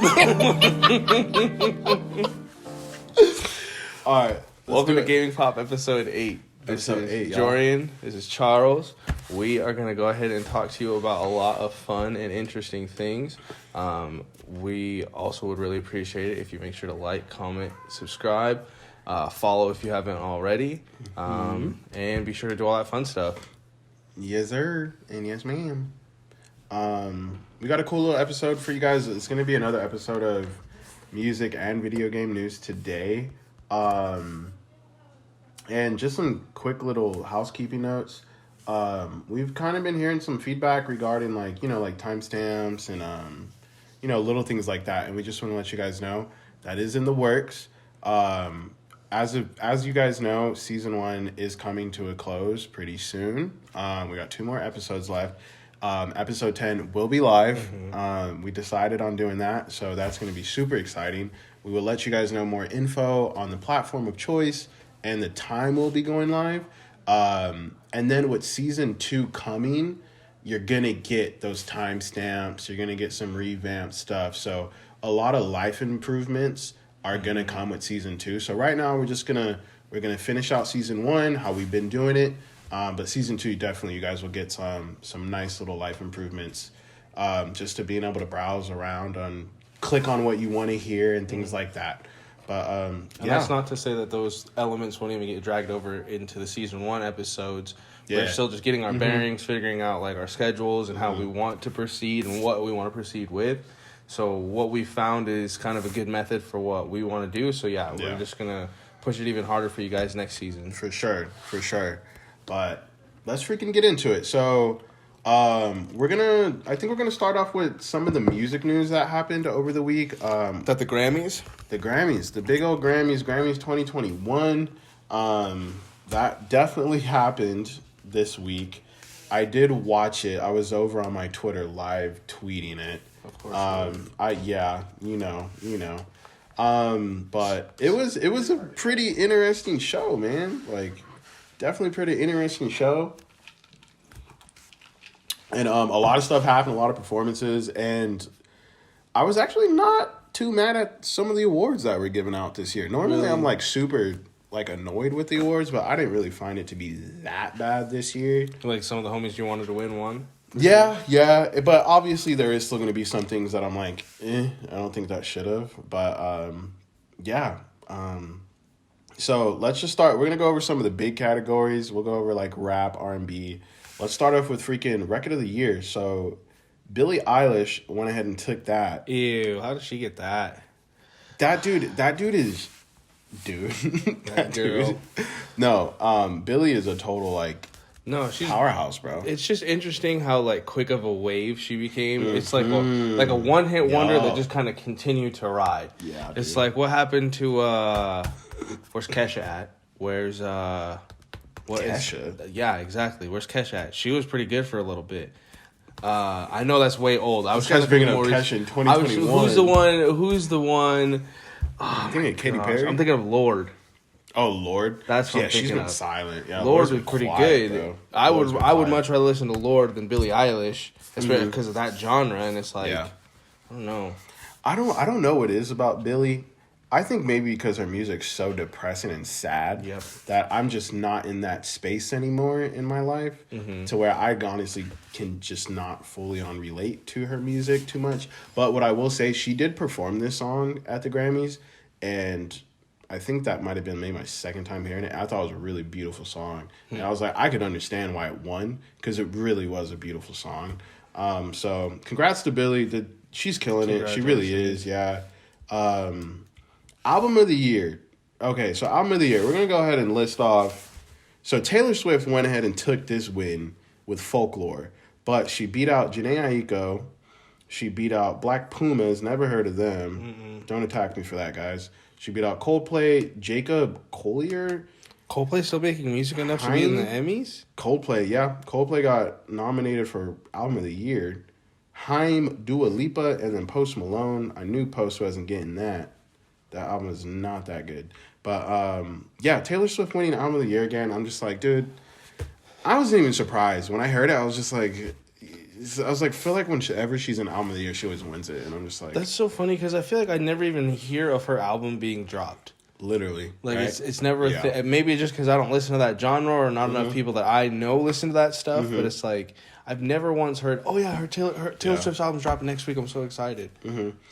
All right. Welcome to Gaming Pop episode 8. This is Jorian. This is Charles. We are going to go ahead and talk to you about a lot of fun and interesting things. We also would really appreciate it if you make sure to like, comment, subscribe, follow if you haven't already, and be sure to do all that fun stuff. Yes, sir. And yes, ma'am. We got a cool little episode for you guys. It's going to be another episode of music and video game news today. And just some quick little housekeeping notes. We've kind of been hearing some feedback regarding like timestamps and, little things like that. And we just want to let you guys know that is in the works. As you guys know, season 1 is coming to a close pretty soon. We got 2 more episodes left. Episode 10 will be live. We decided on doing that, so that's going to be super exciting. We will let you guys know more info on the platform of choice and the time we'll be going live. And then with season 2 coming, you're going to get those timestamps. You're going to get some revamped stuff. So a lot of life improvements are going to come with season 2. So right now we're going to finish out season 1, how we've been doing it. But season 2, definitely you guys will get some nice little life improvements, just to being able to browse around and click on what you want to hear and things like that. But and that's not to say that those elements won't even get dragged over into the season 1 episodes. Yeah. We're still just getting our bearings, figuring out like our schedules and how we want to proceed and what we want to proceed with. So what we found is kind of a good method for what we want to do. So we're just gonna push it even harder for you guys next season. For sure. But let's freaking get into it. So I think we're gonna start off with some of the music news that happened over the week. That the Grammys? The Grammys, the big old Grammys 2021. That definitely happened this week. I did watch it. I was over on my Twitter live tweeting it. Of course. But it was a pretty interesting show, man. Like, definitely pretty interesting show. And a lot of stuff happened, a lot of performances, and I was actually not too mad at some of the awards that were given out this year. Normally, really? I'm like super annoyed with the awards, but I didn't really find it to be that bad this year. Like some of the homies you wanted to win won? Yeah, but obviously there is still going to be some things that I'm like, I don't think that should have. But so let's just start. We're going to go over some of the big categories. We'll go over like rap, R&B. Let's start off with freaking Record of the Year. So Billie Eilish went ahead and took that. Ew, how did she get that? That dude is... Dude. That girl. No, Billie is a total, like... No, she's powerhouse, bro. It's just interesting how like quick of a wave she became. It's like a one-hit wonder that just kind of continued to ride. Yeah, it's dude. Like what happened to where's Kesha at? Where's Kesha? Yeah, exactly. Where's Kesha at? She was pretty good for a little bit. I know that's way old. I was trying to bring up Kesha in 2021. Who's the one? I'm thinking of Katy Perry. I'm thinking of Lorde. Oh, Lorde. That's what I'm thinking she's been of. silent. Yeah, Lorde was pretty quiet, good. Bro. I would much rather listen to Lorde than Billie Eilish, especially because of that genre. And it's like, I don't know. I don't know what it is about Billie. I think maybe because her music's so depressing and sad that I'm just not in that space anymore in my life to where I honestly can just not fully relate to her music too much. But what I will say, she did perform this song at the Grammys, and I think that might have been maybe my second time hearing it. I thought it was a really beautiful song. And I was like, I could understand why it won because it really was a beautiful song. So congrats to Billie. She's killing it. She really is, yeah. Album of the Year. Okay, so Album of the Year. We're going to go ahead and list off. So Taylor Swift went ahead and took this win with Folklore. But she beat out Jhené Aiko. She beat out Black Pumas. Never heard of them. Don't attack me for that, guys. She beat out Coldplay. Jacob Collier. Coldplay still making music enough to be in the Emmys? Coldplay, yeah. Coldplay got nominated for Album of the Year. Haim, Dua Lipa, and then Post Malone. I knew Post wasn't getting that. That album is not that good. But, Taylor Swift winning Album of the Year again. I'm just like, dude, I wasn't even surprised. When I heard it, I was just like, I was like, feel like whenever she's an album of the year, she always wins it, and I'm just like, that's so funny because I feel like I never even hear of her album being dropped. Literally, like right? it's never maybe just because I don't listen to that genre or not enough people that I know listen to that stuff. But it's like I've never once heard, oh yeah, her Taylor Swift's album's dropping next week. I'm so excited.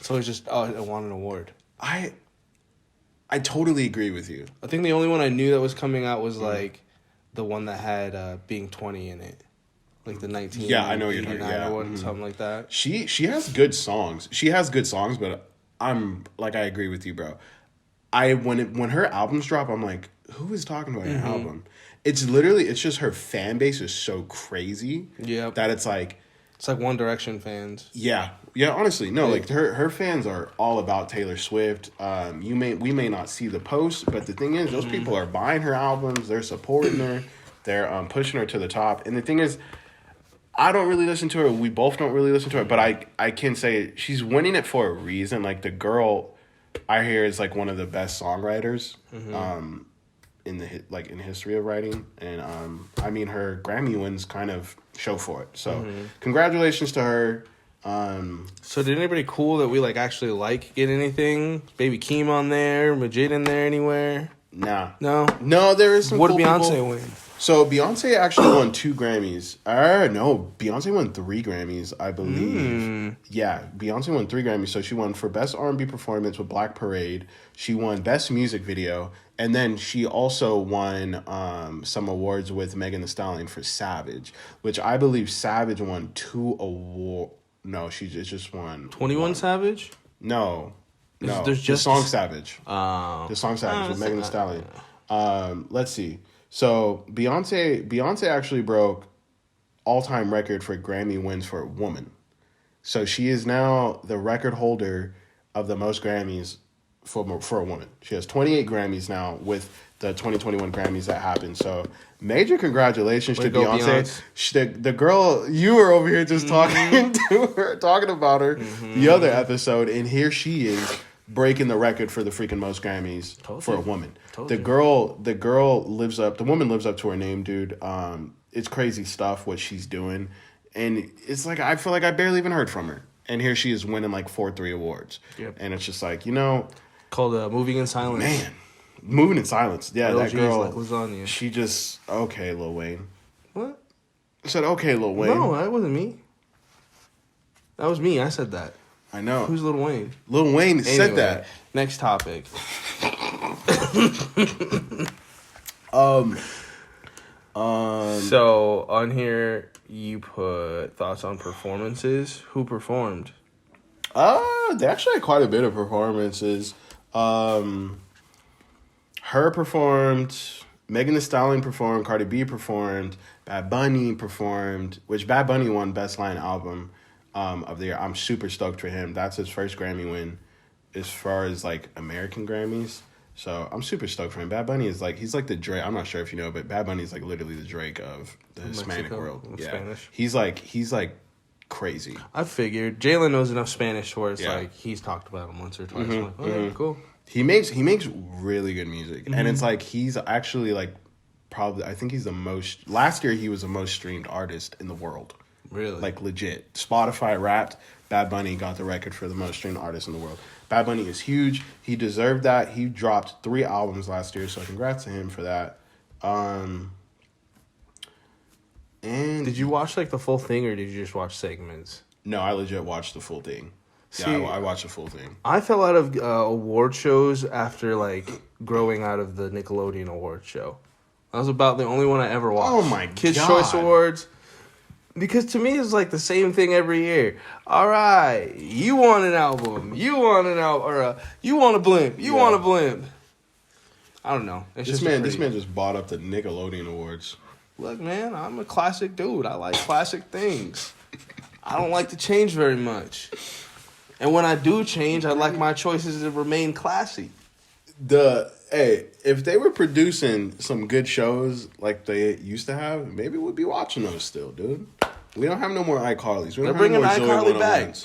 So it's just I won an award. I totally agree with you. I think the only one I knew that was coming out was like the one that had Being 20 in it. Like the 19. Yeah, I know what you're talking about. Or something like that. She has good songs. She has good songs, but I'm like, I agree with you, bro. When her albums drop, I'm like, who is talking about your album? It's just her fan base is so crazy. Yeah. That it's like One Direction fans. Yeah. Yeah, honestly. No, like her fans are all about Taylor Swift. We may not see the posts, but the thing is those people are buying her albums, they're supporting her, they're pushing her to the top. And the thing is, I don't really listen to her. We both don't really listen to her, but I can say she's winning it for a reason. Like the girl I hear is like one of the best songwriters in the history of writing, and I mean her Grammy wins kind of show for it. So congratulations to her. So did anybody cool that we like actually get anything? Baby Keem on there, Majid in there anywhere? Nah. No, there is some. What cool did Beyonce people. win? So Beyonce actually won 2 Grammys. No, Beyonce won 3 Grammys, I believe. Yeah, Beyonce won 3 Grammys. So she won for Best R&B Performance with Black Parade. She won Best Music Video. And then she also won some awards with Megan Thee Stallion for Savage, which I believe Savage won 2 awards. No, she just won 21 Savage? No. There's just the song Savage. Oh. The song Savage with Megan Thee Stallion. Let's see. So Beyonce actually broke all-time record for Grammy wins for a woman. So she is now the record holder of the most Grammys for a woman. She has 28 Grammys now with the 2021 Grammys that happened. So major congratulations to Beyonce. The girl, you were over here just talking to her, talking about her the other episode, and here she is breaking the record for the freaking most Grammys for a woman. The woman lives up to her name, dude. It's crazy stuff what she's doing, and it's like I feel like I barely even heard from her, and here she is winning like 4 awards. Yep. And it's just like, called Moving in Silence. Man, Moving in Silence. Yeah, that girl. Like lasagna. She just Lil Wayne. What? I said okay, Lil Wayne. No, that wasn't me. That was me. I said that. I know. Who's Lil Wayne? Lil Wayne said that. Next topic. So on here you put thoughts on performances. Who performed? They actually had quite a bit of performances. Her performed, Megan Thee Stallion performed, Cardi B performed, Bad Bunny performed, which Bad Bunny won Best Latin Album of the year. I'm super stoked for him. That's his first Grammy win as far as like American Grammys. So I'm super stoked for him. Bad Bunny is like, he's like the Drake. I'm not sure if you know, but Bad Bunny is like literally the Drake of the Hispanic world. Yeah. Spanish. He's like crazy. I figured Jalen knows enough Spanish where it's like he's talked about him once or twice. I'm like, okay, cool. He makes really good music, and it's like he's actually like probably I think he's the most. Last year he was the most streamed artist in the world. Really, like legit. Spotify Wrapped. Bad Bunny got the record for the most streamed artist in the world. Bad Bunny is huge. He deserved that. He dropped 3 albums last year, so congrats to him for that. And did you watch like the full thing, or did you just watch segments? No, I legit watched the full thing. See, yeah, I watched the full thing. I fell out of award shows after like growing out of the Nickelodeon award show. That was about the only one I ever watched. Oh my god! Kids' Choice Awards. Because to me, it's like the same thing every year. All right, you want an album. You want an album. Or you want a blimp. You want a blimp. I don't know. This man just bought up the Nickelodeon Awards. Look, man, I'm a classic dude. I like classic things. I don't like to change very much. And when I do change, I like my choices to remain classy. If they were producing some good shows like they used to have, maybe we'd be watching those still, dude. We don't have no more iCarlys. They're bringing iCarly back.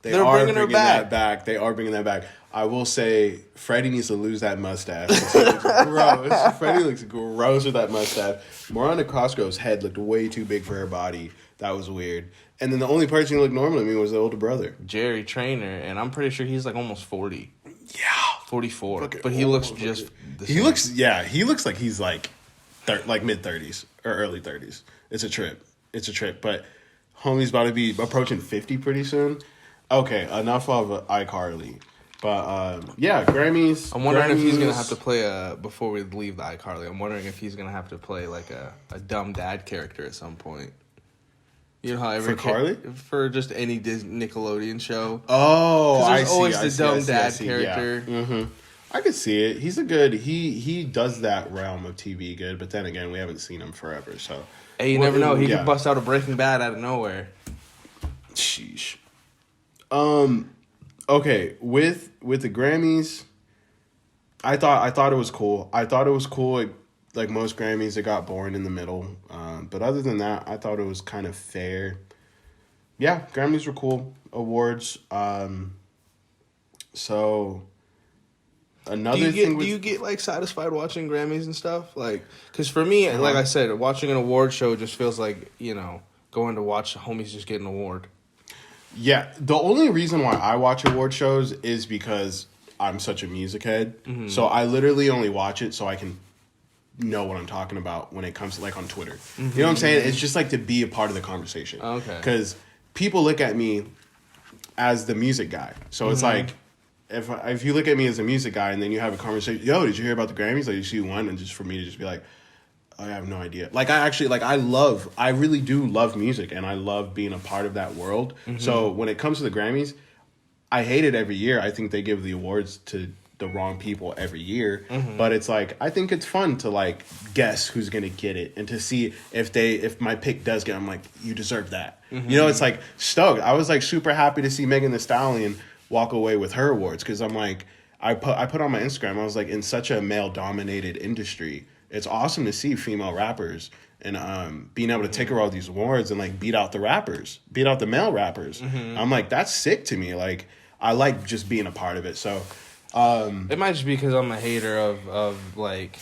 They're bringing that back. They are bringing that back. I will say, Freddie needs to lose that mustache. It looks gross. Freddie looks gross with that mustache. Miranda Cosgrove's head looked way too big for her body. That was weird. And then the only person who looked normal to me was the older brother. Jerry Trainer, and I'm pretty sure he's like almost 40. Yeah. 44. But he looks just the same. He looks like he's like mid-30s or early 30s. It's a trip. But homie's about to be approaching 50 pretty soon. Okay, enough of iCarly. But, Grammys. I'm wondering if he's going to have to play before we leave the iCarly, I'm wondering if he's going to have to play like a dumb dad character at some point. You know how every for Carly? For just any Nickelodeon show. Oh, I see. There's always the dumb dad character. Yeah. Mm-hmm. I could see it. He's a good. He does that realm of TV good. But then again, we haven't seen him forever. So hey, you never know. He could bust out a Breaking Bad out of nowhere. Sheesh. Okay, with the Grammys, I thought it was cool. Like most Grammys, it got boring in the middle. But other than that, I thought it was kind of fair. Yeah, Grammys were cool. Awards. So another thing. Do you get like satisfied watching Grammys and stuff? Like, because for me, like I said, watching an award show just feels like, you know, going to watch homies just get an award. Yeah, the only reason why I watch award shows is because I'm such a music head. Mm-hmm. So I literally only watch it so I can know what I'm talking about when it comes to like on Twitter. Mm-hmm. You know what I'm saying? It's just like to be a part of the conversation. Okay. Because people look at me as the music guy. So it's like, if you look at me as a music guy and then you have a conversation, yo, did you hear about the Grammys? Like, you see one, and just for me to just be like, I have no idea. Like, I really do love music, and I love being a part of that world. Mm-hmm. So when it comes to the Grammys, I hate it every year. I think they give the awards to the wrong people every year. Mm-hmm. But it's like, I think it's fun to like guess who's going to get it and to see if my pick does get it, I'm like, you deserve that. Mm-hmm. You know, it's like stoked. I was like super happy to see Megan Thee Stallion walk away with her awards, because I'm like, I put on my Instagram, I was like, in such a male-dominated industry, it's awesome to see female rappers and being able to take all these awards and like beat out the male rappers. Mm-hmm. I'm like, that's sick to me. Like, I like just being a part of it. So it might just be because I'm a hater of like,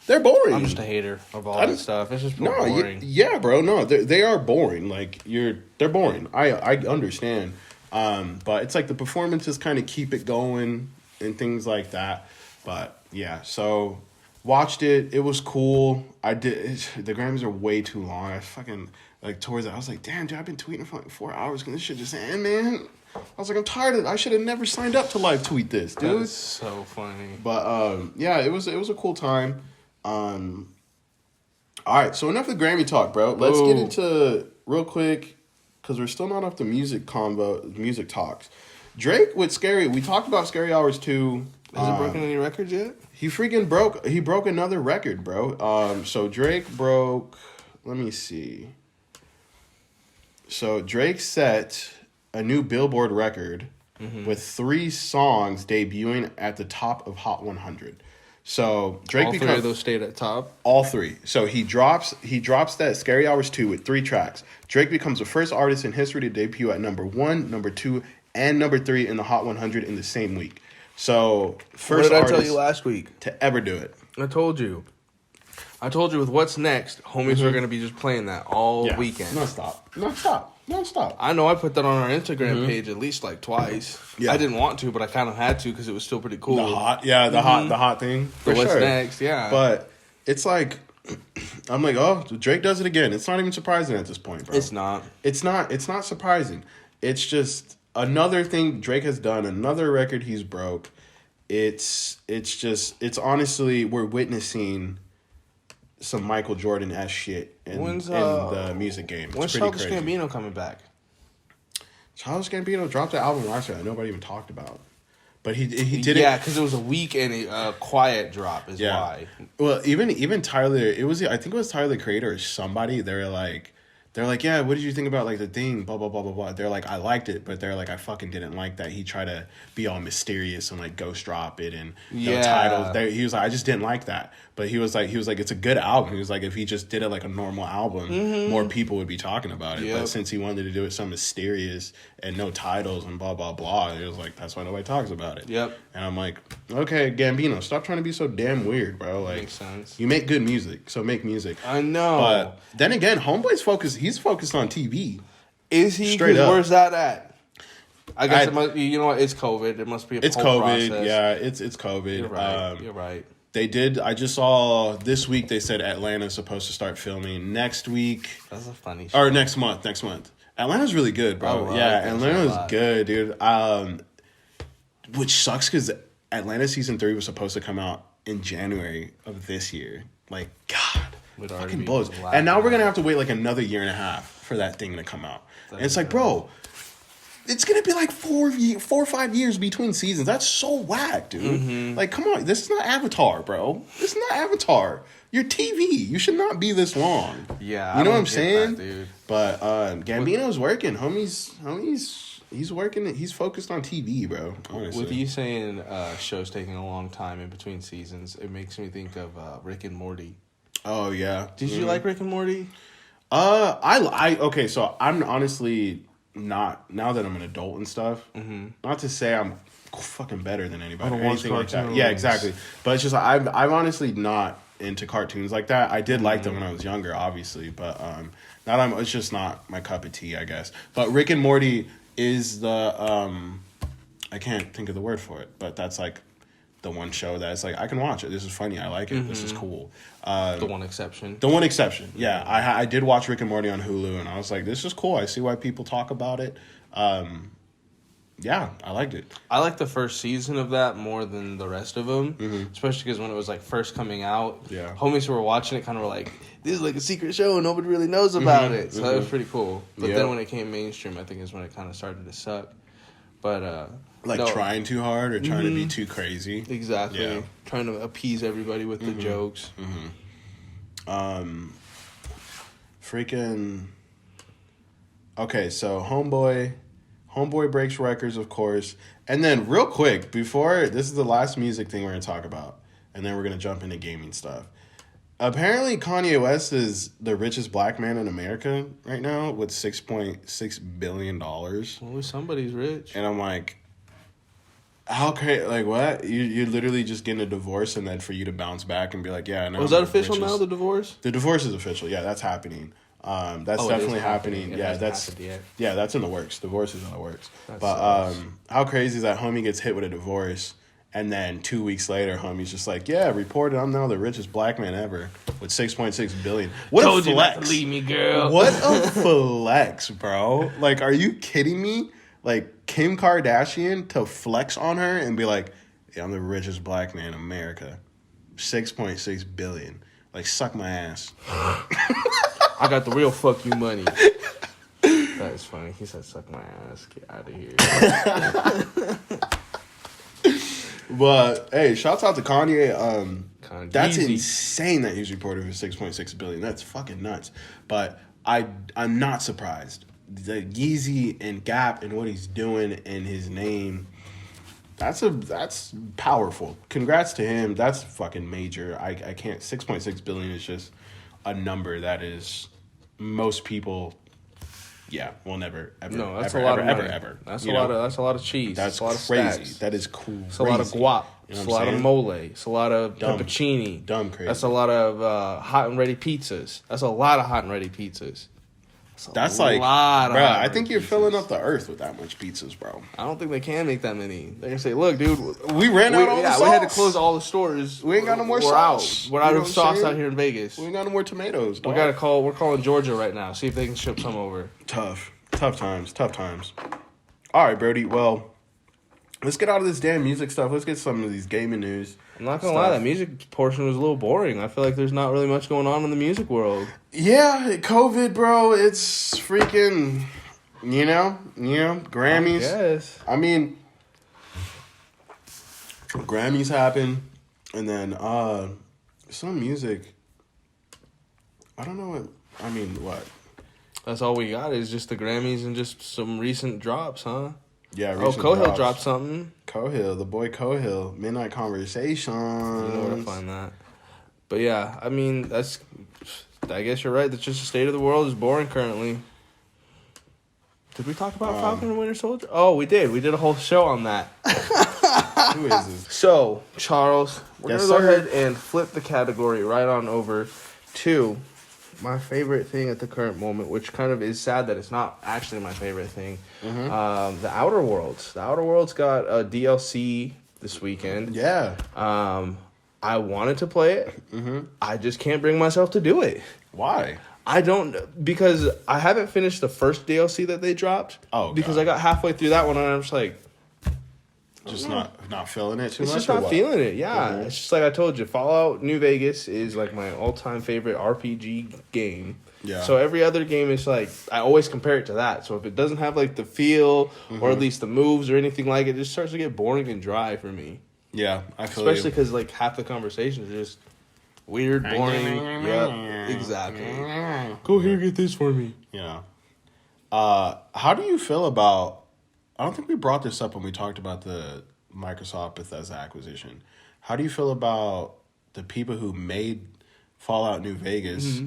they're boring. I'm just a hater of all that stuff. It's just boring. Yeah, bro. No, they are boring. Like they're boring. I understand. But it's like the performances kind of keep it going and things like that. But yeah, so watched it. It was cool. The Grammys are way too long. I fucking like towards it. I was like, damn, dude, I've been tweeting for like 4 hours. Can this shit just end, man? I was like, I'm tired of it. I should have never signed up to live tweet this, dude. That's so funny. But yeah, it was a cool time. All right, so enough of the Grammy talk, bro. Let's get into real quick, because we're still not off the music talks. Drake with Scary. We talked about Scary Hours 2. Has he broken any records yet? He broke another record, bro. So Drake broke, let me see. So Drake set a new Billboard record with 3 songs debuting at the top of Hot 100. So Drake all 3 of those stayed at top. All 3. So he drops that Scary Hours 2 with 3 tracks. Drake becomes the first artist in history to debut at number 1, number 2, and number 3 in the Hot 100 in the same week. So first what did I tell you last week to ever do it? I told you with What's Next, homies are going to be just playing that all weekend. Non-stop. I know I put that on our Instagram page at least like twice. Yeah. I didn't want to, but I kind of had to because it was still pretty cool. The hot thing. For What's sure. Next, yeah. But it's like, I'm like, oh, Drake does it again. It's not even surprising at this point, bro. It's not. It's not surprising. It's just another thing Drake has done, another record he's broke. It's honestly, we're witnessing some Michael Jordan-esque shit in the music game. When's Childish Gambino coming back? Childish Gambino dropped an album last year that nobody even talked about. But he did it. Yeah, because it was a week and a quiet drop is why. Well, even Tyler, I think it was Tyler the Creator or somebody, they're like, yeah, what did you think about like the thing, blah, blah, blah, blah, blah. They're like, I liked it, but they're like, I fucking didn't like that he tried to be all mysterious and like ghost drop it and no titles. He was like, I just didn't like that. But he was like, it's a good album. He was like, if he just did it like a normal album, more people would be talking about it. Yep. But since he wanted to do it so mysterious and no titles and blah, blah, blah, it was like, that's why nobody talks about it. Yep. And I'm like, Okay, Gambino, stop trying to be so damn weird, bro. Like, makes sense. You make good music, so make music. I know. But then again, Homeboy's focused. He's focused on TV. Is he? Straight up. Where's that at? I guess it must. You know what? It's COVID. It must be a It's whole COVID. process. Yeah, it's COVID. You're right. You're right. They did. I just saw this week. They said Atlanta's supposed to start filming next week. That's a funny show. Or next month. Atlanta's really good, bro. Yeah, Atlanta's good, dude. Which sucks because Atlanta season 3 was supposed to come out in January of this year. Like, God, fucking blows. And now we're gonna have to wait like another year and a half for that thing to come out. And it's like, bro, it's gonna be like 4 or 5 years between seasons. That's so whack, dude. Mm-hmm. Like, come on, this is not Avatar, bro. This is not Avatar. You're TV. You should not be this long. Yeah, you know what I'm saying, that, dude. But Gambino's working, homies. He's working. He's focused on TV, bro. Honestly. With you saying shows taking a long time in between seasons, it makes me think of Rick and Morty. Oh yeah. Did you like Rick and Morty? Okay. So I'm honestly not, now that I'm an adult and stuff. Mm-hmm. Not to say I'm fucking better than anybody or anything like that. Yeah, exactly. But it's just I'm honestly not into cartoons like that. I did like them when I was younger, obviously, but it's just not my cup of tea, I guess. But Rick and Morty is the I can't think of the word for it, but that's like the one show that's like I can watch it. This is funny. I like it. Mm-hmm. This is cool. The one exception. Yeah, I did watch Rick and Morty on Hulu, and I was like, this is cool. I see why people talk about it. Yeah, I liked it. I like the first season of that more than the rest of them, especially because when it was like first coming out, homies who were watching it kind of were like, "This is like a secret show, and nobody really knows about it." So that was pretty cool. But then when it came mainstream, I think is when it kind of started to suck. But trying too hard or trying to be too crazy. Exactly. Yeah. Trying to appease everybody with the jokes. Freaking. Okay, so Homeboy breaks records, of course. And then real quick, this is the last music thing we're going to talk about. And then we're going to jump into gaming stuff. Apparently, Kanye West is the richest black man in America right now with $6.6 billion. Well, somebody's rich. And I'm like, how crazy? Like, what? You're literally just getting a divorce and then for you to bounce back and be like, yeah, no. Was that official now, the divorce? The divorce is official. Yeah, that's happening. That's definitely happening. Yeah, that's in the works. Divorce is in the works. But how crazy is that homie gets hit with a divorce and then 2 weeks later homie's just like, yeah, reported I'm now the richest black man ever with $6.6 billion. What Told a flex. You not to leave me, girl. What a flex, bro. Like, are you kidding me? Like, Kim Kardashian to flex on her and be like, yeah, I'm the richest black man in America. $6.6 billion. Like, suck my ass. I got the real fuck you money. That is funny. He said, suck my ass. Get out of here. But, hey, shouts out to Kanye. That's Yeezy. insane that he's reported for $6.6 billion. That's fucking nuts. But I'm not surprised. The Yeezy and Gap and what he's doing in his name, that's powerful. Congrats to him. That's fucking major. I can't. $6.6 billion is just a number that is most people. Yeah, will never ever. No, that's ever, a lot ever, of money. ever. That's a lot of. That's a lot of cheese. That's a lot crazy. Of stacks. That is cool. It's a lot of guap. It's a lot of mole. It's a lot of peppercini. Dumb crazy. That's a lot of hot and ready pizzas. That's a lot of hot and ready pizzas. That's like, bro, I think you're filling up the earth with that much pizzas, bro. I don't think they can make that many. They're gonna say, "Look, dude, we ran out all the sauce. We had to close all the stores. We ain't got no more sauce. We're out of sauce out here in Vegas. We ain't got no more tomatoes. Dog. We're calling Georgia right now. See if they can ship some over. Tough times. All right, Brody. Well, let's get out of this damn music stuff. Let's get some of these gaming news. I'm not gonna lie, that music portion was a little boring. I feel like there's not really much going on in the music world. Yeah, COVID, bro. It's freaking, Grammys. Yes. I mean, Grammys happen, and then some music. I don't know what. That's all we got is just the Grammys and just some recent drops, huh? Yeah, Cohill dropped something. The boy Cohill, Midnight Conversation. You know where to find that. But yeah, I mean, I guess you're right. That's just the state of the world is boring currently. Did we talk about Falcon and Winter Soldier? Oh, we did. We did a whole show on that. Who is this? So, Charles, we're Yes, going to go sir. ahead and flip the category right on over to my favorite thing at the current moment, which kind of is sad that it's not actually my favorite thing. The Outer Worlds. The Outer Worlds got a DLC this weekend. Yeah. I wanted to play it. I just can't bring myself to do it. Why? I don't, because I haven't finished the first DLC that they dropped. Oh, because God. I got halfway through that one and I'm just like, Just not feeling it too it's much. just not what? feeling it. Yeah, it's just like I told you, Fallout New Vegas is like my all-time favorite RPG game. Yeah. So every other game is like, I always compare it to that. So if it doesn't have like the feel or at least the moves or anything like it, it just starts to get boring and dry for me. Yeah, I feel Especially because like half the conversations are just weird, boring. Yep, exactly. Go here, get this for me. Yeah. How do you feel about? I don't think we brought this up when we talked about the Microsoft Bethesda acquisition. How do you feel about the people who made Fallout New Vegas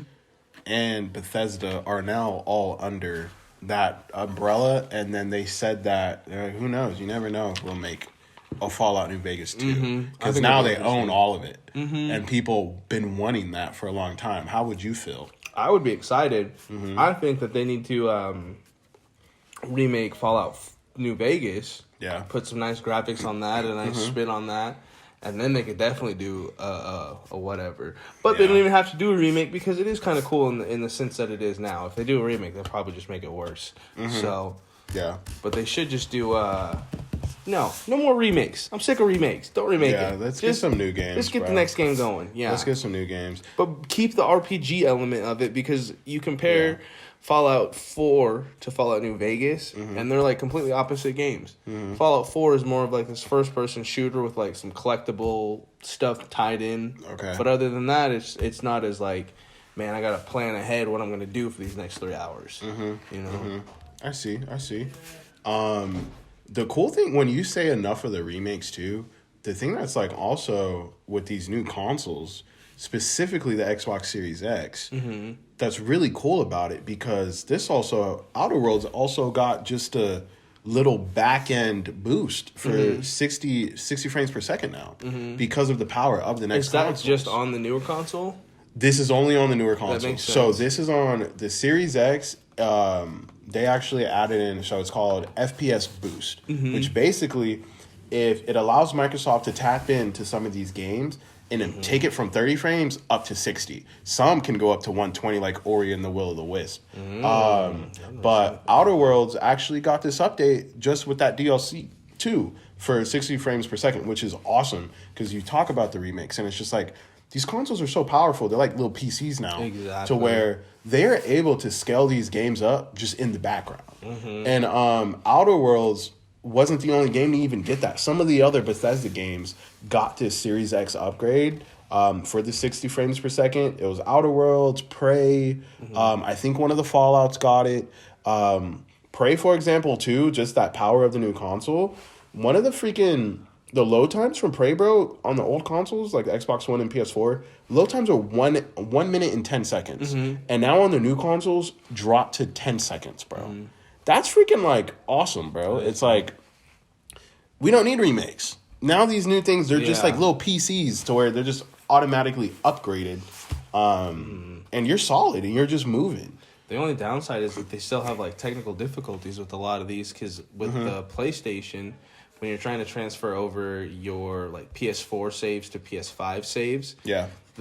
and Bethesda are now all under that umbrella? And then they said that, who knows? You never know if we'll make a Fallout New Vegas too. Because now they own all of it. And people been wanting that for a long time. How would you feel? I would be excited. I think that they need to remake Fallout New Vegas. Yeah. Put some nice graphics on that, a nice spin on that. And then they could definitely do a whatever. But they don't even have to do a remake because it is kind of cool in the sense that it is now. If they do a remake, they'll probably just make it worse. So, Yeah. but they should just do no more remakes. I'm sick of remakes. Don't remake it. Yeah, let's get some new games. Let's get the bro. next game going. Yeah. Let's get some new games. But keep the RPG element of it because you compare Fallout 4 to Fallout New Vegas, and they're like completely opposite games. Fallout 4 is more of like this first-person shooter with like some collectible stuff tied in. Okay. But other than that, it's not as like, man, I got to plan ahead what I'm going to do for these next 3 hours. You know? I see. The cool thing, when you say enough of the remakes too, the thing that's like also with these new consoles, specifically the Xbox Series X, that's really cool about it because this also, Outer Worlds also got just a little back end boost for 60 frames per second now because of the power of the next Is that consoles. just on the newer console? This is only on the newer consoles. makes sense. So this is on the Series X. They actually added in, so it's called FPS Boost, which basically, if it allows Microsoft to tap into some of these games and then take it from 30 frames up to 60. Some can go up to 120, like Ori and the Will of the Wisp. But Outer Worlds actually got this update just with that DLC too for 60 frames per second, which is awesome because you talk about the remakes and it's just like, these consoles are so powerful. They're like little PCs now. Exactly. To where they're able to scale these games up just in the background. And Outer Worlds wasn't the only game to even get that. Some of the other Bethesda games got this Series X upgrade for the 60 frames per second. It was Outer Worlds, Prey. I think one of the Fallouts got it. Prey, for example, too, just that power of the new console. One of the load times from Prey, bro, on the old consoles, like the Xbox One and PS4, load times are 1 minute and 10 seconds. And now on the new consoles, drop to 10 seconds, bro. That's freaking, like, awesome, bro. It's like, we don't need remakes. Now these new things, they're just like little PCs to where they're just automatically upgraded. And you're solid and you're just moving. The only downside is that they still have like technical difficulties with a lot of these because with the PlayStation, when you're trying to transfer over your like PS4 saves to PS5 saves,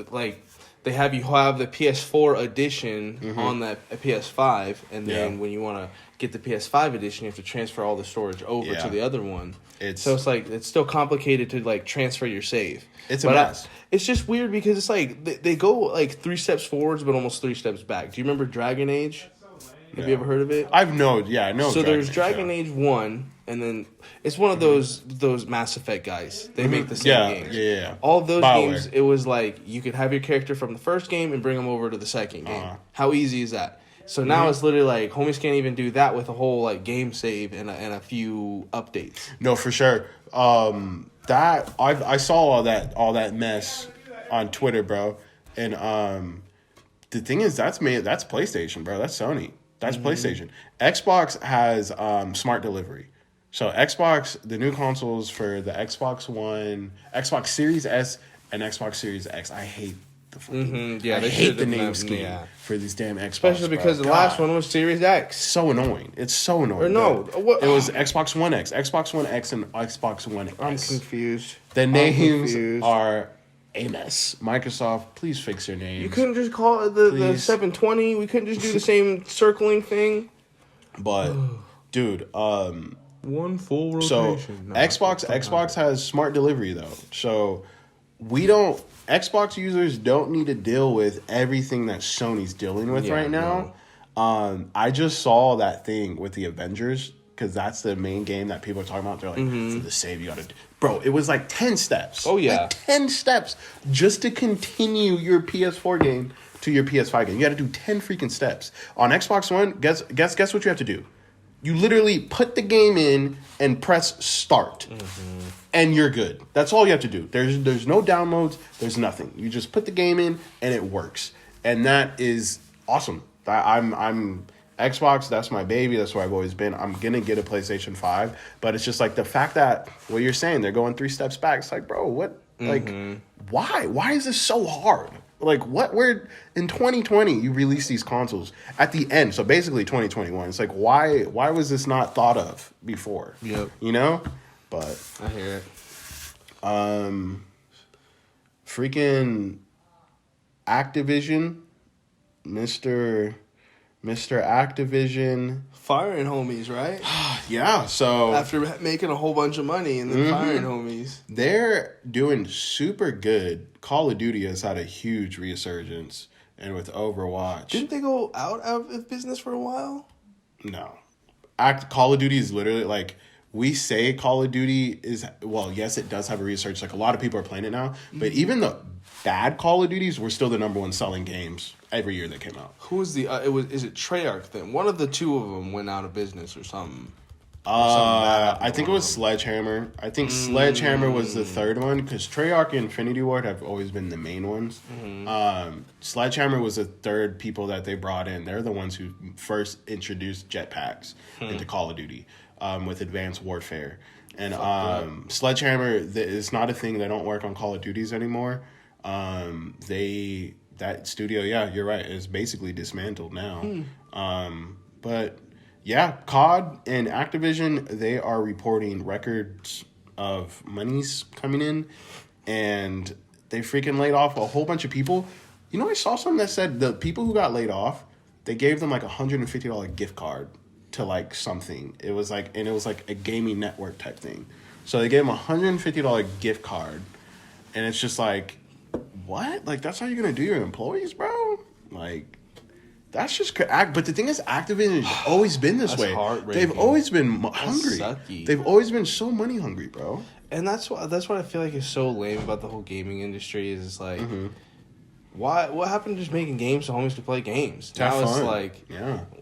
like they have you have the PS4 edition on that PS5, and then when you want to get the PS5 edition, you have to transfer all the storage over to the other one. So it's like it's still complicated to like transfer your save. It's a mess. It's just weird because it's like they go like 3 steps forwards but almost 3 steps back. Do you remember Dragon Age? Have you ever heard of it? I know. So there's Dragon Age 1, and then it's one of those Mass Effect guys. They make the same games. Yeah. All of those BioWare. games, it was like you could have your character from the first game and bring them over to the second game. How easy is that? So now it's literally like homies can't even do that with a whole like game save and a few updates. No, for sure. That I saw all that mess on Twitter, bro. And the thing is, that's PlayStation, bro. That's Sony. That's PlayStation. Xbox has smart delivery. So Xbox, the new consoles for the Xbox One, Xbox Series S, and Xbox Series X. I hate the fucking. I hate the name scheme for these damn Xbox. Especially because the last one was Series X. So annoying. It's so annoying. Or no, it was Xbox One X, Xbox One X, and Xbox One S. I'm confused. The names are a mess. Microsoft, please fix your names. You couldn't just call it the 720. We couldn't just do the same circling thing. But, dude, one full rotation. So Xbox has smart delivery though. So Xbox users don't need to deal with everything that Sony's dealing with right now. No. I just saw that thing with the Avengers because that's the main game that people are talking about. They're like, for the save you gotta do. Bro, it was like 10 steps. Oh yeah. Like 10 steps just to continue your PS4 game to your PS5 game. You gotta do 10 freaking steps. On Xbox One, guess what you have to do? You literally put the game in and press start, and you're good. That's all you have to do. There's no downloads. There's nothing. You just put the game in, and it works. And that is awesome. I'm Xbox. That's my baby. That's where I've always been. I'm gonna get a PlayStation 5, but it's just like the fact that what you're saying, they're going 3 steps back. It's like, bro, what? Like, why? Why is this so hard? Like, what? Where in 2020 you release these consoles at the end? So basically 2021. It's like, why was this not thought of before? Yep. You know? But I hear it. Freaking Activision, Mr. Activision firing homies, right? Yeah, so after making a whole bunch of money and then firing homies, they're doing super good. Call of Duty has had a huge resurgence, and with Overwatch, didn't they go out of business for a while? No, Call of Duty is literally like, we say Call of Duty is, well, yes, it does have a research. Like, a lot of people are playing it now, but even the bad Call of Duties were still the number one selling games every year that came out. Who was the? Is it Treyarch then? One of the two of them went out of business or something. I think it was Sledgehammer. I think Sledgehammer was the third one because Treyarch and Infinity Ward have always been the main ones. Sledgehammer was the third people that they brought in. They're the ones who first introduced jetpacks into Call of Duty with Advanced Warfare. And Sledgehammer is not a thing. They don't work on Call of Duties anymore. That studio, yeah, you're right, is basically dismantled now. But yeah, COD and Activision, they are reporting records of monies coming in, and they freaking laid off a whole bunch of people. You know, I saw something that said the people who got laid off, they gave them like $150 gift card to like something. It was like a gaming network type thing. So they gave them $150 gift card, and it's just like, what? Like, that's how you're gonna do your employees, bro? Like, that's just but the thing is, Activision has always been this way. They've always been hungry. They've always been so money hungry, bro. And that's what I feel like is so lame about the whole gaming industry is like, what happened to just making games so homies could play games? Now it's like,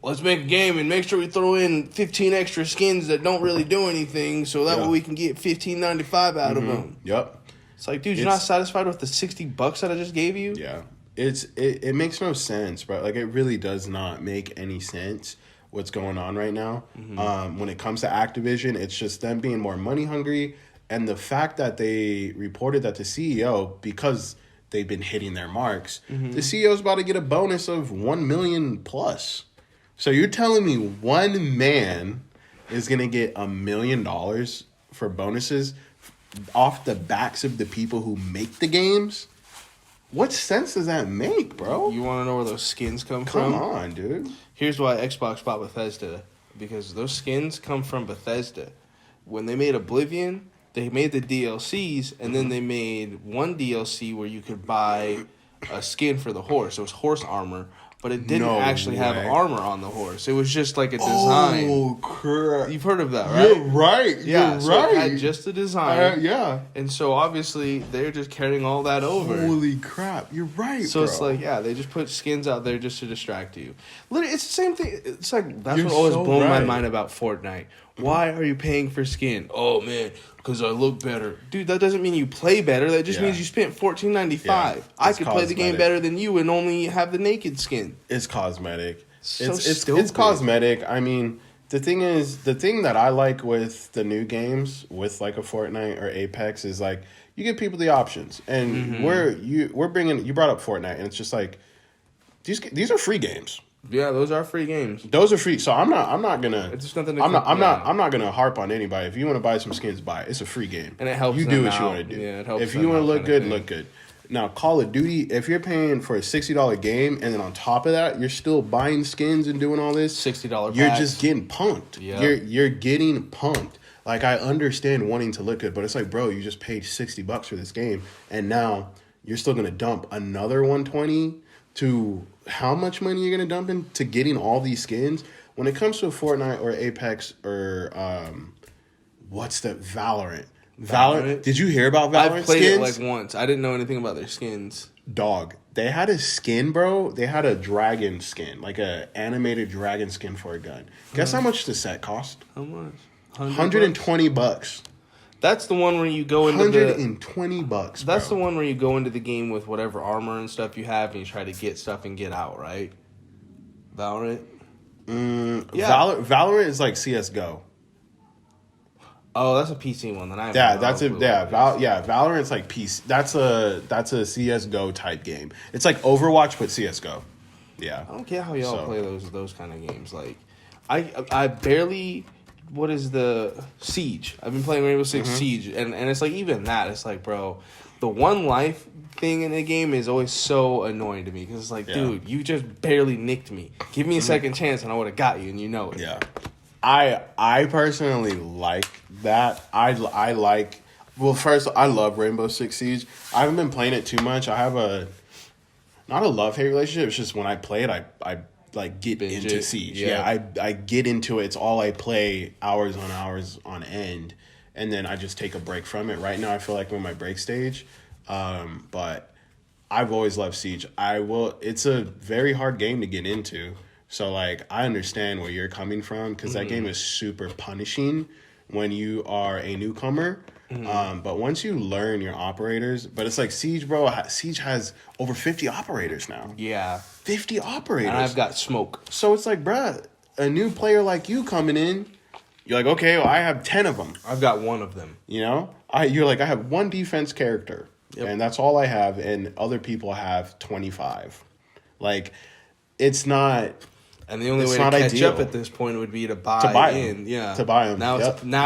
let's make a game and make sure we throw in 15 extra skins that don't really do anything, so that way we can get $15.95 out of them. Yep. It's like, dude, you're not satisfied with the $60 that I just gave you? Yeah. It makes no sense, bro. Like, it really does not make any sense what's going on right now. When it comes to Activision, it's just them being more money hungry, and the fact that they reported that the CEO, because they've been hitting their marks, the CEO's about to get a bonus of $1 million plus. So you're telling me one man is gonna get $1 million for bonuses off the backs of the people who make the games? What sense does that make, bro? You want to know where those skins come from? Come on, dude. Here's why Xbox bought Bethesda. Because those skins come from Bethesda. When they made Oblivion, they made the DLCs, and then they made one DLC where you could buy a skin for the horse. It was horse armor, but it didn't actually have armor on the horse. It was just like a design. Oh, crap. You've heard of that, right? You're right. Yeah, so it had just the design. Yeah. And so, obviously, they're just carrying all that over. Holy crap. You're right, so bro. It's like, they just put skins out there just to distract you. Literally, it's the same thing. It's like, that's You're what always so blown my mind about Fortnite. Why are you paying for skin? Oh, man, because I look better. Dude, that doesn't mean you play better. That just means you spent $14.95. Yeah, I could play the game better than you and only have the naked skin. It's cosmetic. It's cosmetic. I mean, The thing that I like with the new games, with like a Fortnite or Apex, is like you give people the options, and we're bringing. You brought up Fortnite, and it's just like these are free games. Yeah, those are free games. Those are free. So I'm not gonna. It's just nothing. I'm not gonna harp on anybody. If you want to buy some skins, buy it. It's a free game, and it helps. You do what you want to do. Yeah, it helps. If you want to look good, look good. Now, Call of Duty, if you're paying for a $60 game, and then on top of that, you're still buying skins and doing all this, $60 you're just getting punked. Yeah. You're getting punked. Like, I understand wanting to look good, but it's like, bro, you just paid $60 for this game, and now you're still gonna dump another 120 to how much money you're gonna dump into getting all these skins? When it comes to Fortnite or Apex or what's that, Valorant? Did you hear about Valorant skins? I played it like once. I didn't know anything about their skins. Dog, they had a skin, bro. They had a dragon skin, like a animated dragon skin for a gun. Guess how much the set cost? How much? $120. That's the one where you go into $120. That's the one where you go into the game with whatever armor and stuff you have, and you try to get stuff and get out, right? Valorant. Yeah. Valorant is like CS:GO. Oh, that's a PC one. Then Valorant's like PC. That's a CS:GO type game. It's like Overwatch but CS:GO. Yeah. I don't care how y'all play those kind of games. Like, I barely. What is the Siege? I've been playing Rainbow Six Siege, and it's like even that. It's like, bro, the one life thing in the game is always so annoying to me because it's like, dude, you just barely nicked me. Give me a second chance, and I would have got you, and you know it. Yeah. I personally like that. I like. Well, first, I love Rainbow Six Siege. I haven't been playing it too much. I have not a love-hate relationship. It's just when I play it, I like get into Siege. Yeah, I get into it. It's all I play hours on end, and then I just take a break from it. Right now, I feel like I'm in my break stage, but I've always loved Siege. It's a very hard game to get into. So, like, I understand where you're coming from because that game is super punishing when you are a newcomer. But once you learn your operators, but it's like Siege, bro. Siege has over 50 operators now. Yeah. 50 operators. And I've got smoke. So it's like, bruh, a new player like you coming in, you're like, okay, well, I have 10 of them. I've got one of them. You know? You're like, I have one defense character. Yep. And that's all I have. And other people have 25. Like, it's not... And the only way to catch up at this point would be to buy in. Yeah. To buy them. Now